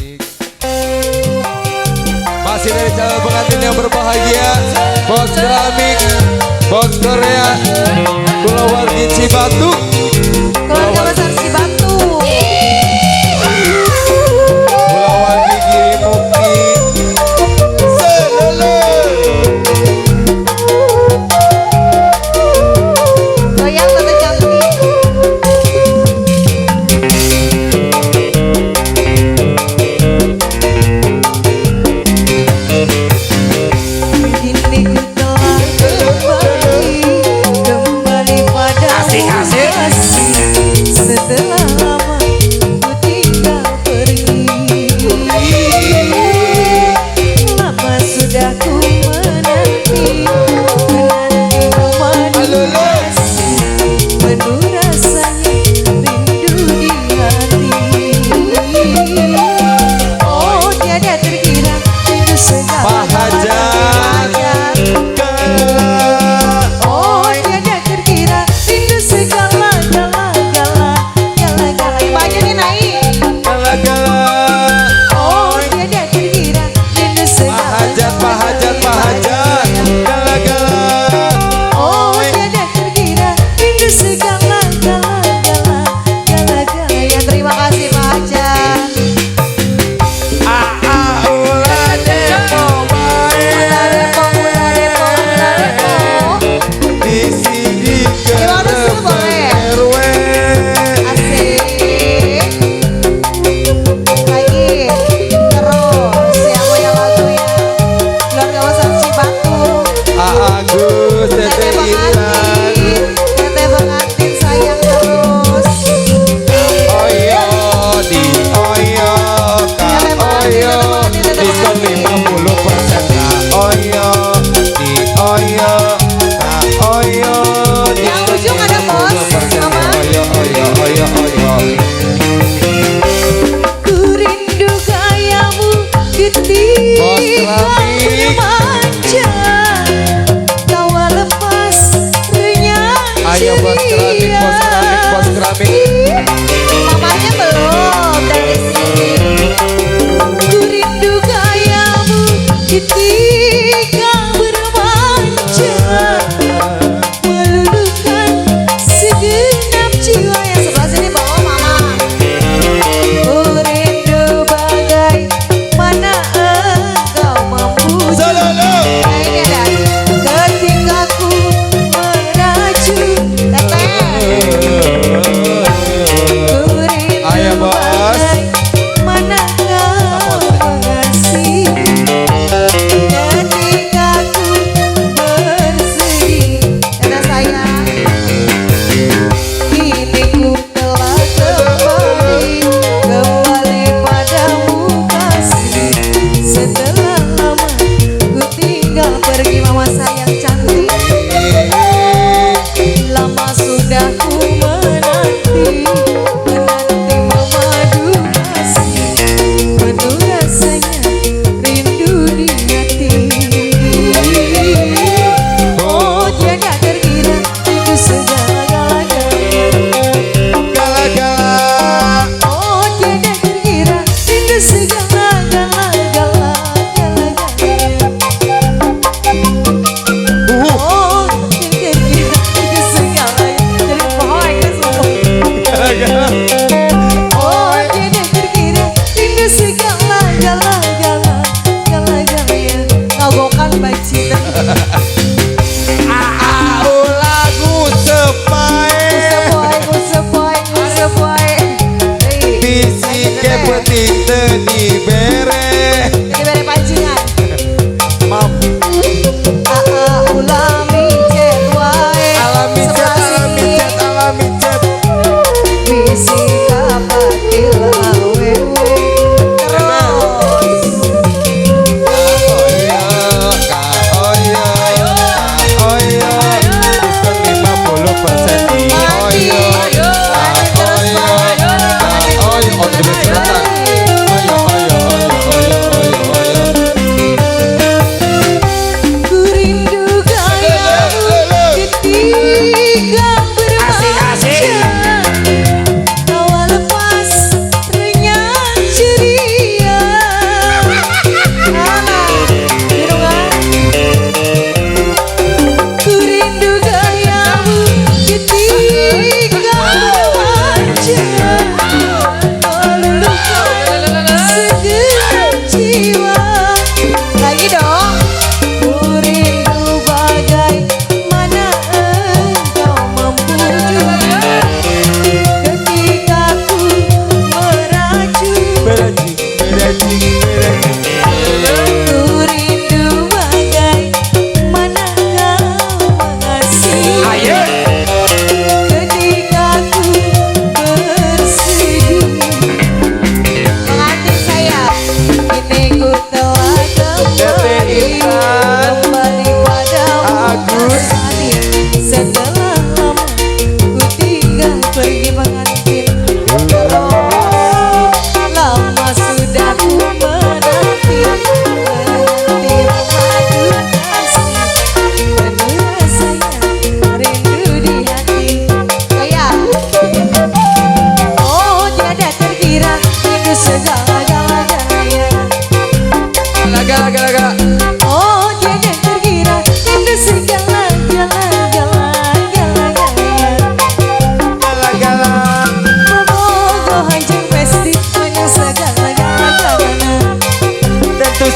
keramik. Masih dari calon pengantin yang berbahagia, Bos Keramik, Bos Korea, Kulawargi Cibatu, Keluarga besar Cibatu. Kulawargi Giri Mukti, Selele. Goyang tante cantik. Kini ku telah kembali pada Asik-asik. setelah lama ku tinggal pergi. Lama sudah ku menanti memadu kasih, penuh rasanya rindu di hati. Oh tiada terkira rindu segala Pak Hajar. Oh tiada terkira rindu segala gala-gala. Banyak nih naik. Gala-gala. Oh tiada terkira rindu segala Pak Hajat, Gala-gala. Oh tiada terkira rindu segala gala-gala. Ya terima kasih Pak Hajar. Ulah depo bae. Di sini Gimana sih, boleh? RW. Asik. Lagi terus yang punya lagunya keluarga besar Cibatu. Agus, Tete Intan. Teteh pengantin sayang terus. Oyo, di Oyo, Kak Oyo. Diskon 50% Kak Oyo. Di Oyo, Kak Oyo. Yang ujung ada bos, Mama. Oyo. Ku rindu gayamu Bos ketika Keramik. remaja. Tawa lepas renyah Ayo Bos Keramik. Mamanya belum dari sini. Ku rindu gayamu ketika bermanja, meluluhkan segenap jiwa. Yang sebelah sini bawa mama. Ku rindu bagai mana engkau mampu. Selele. Nah ini ada. Ketika ku meraju teteh. Ku rindu Ayo, Bos. bagai mana kau mengasih. Ketika ku bersedih, kata sayang, kini ku telah kembali padamu kasih. Setelah lama ku tinggal pergi, mama sayang cantik. Lama sudah ku menanti memadu kasih, penuh rasanya rindu di hati. Oh tiada terkira rindu segala-galanya. Gala-gala. Oh tiada terkira rindu segala-gala. Oh tiada terkira rindu segalanya. Jadi pohon ke semua. Gala-gala. Oh tiada terkira rindu segala-gala. Ngagokan baik cinta. Lagu sepae. Usepoi. Bisi ke penting tadi bere. Jadi bere pancingan. Mam. Ulami cet wae. Alami Sebelah sini. cet. Bisi kapatil awewe. Terus. Diskon 50% di Oyo. Terus, Pak. Oyo. On the way selatan. Oyo.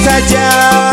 saja.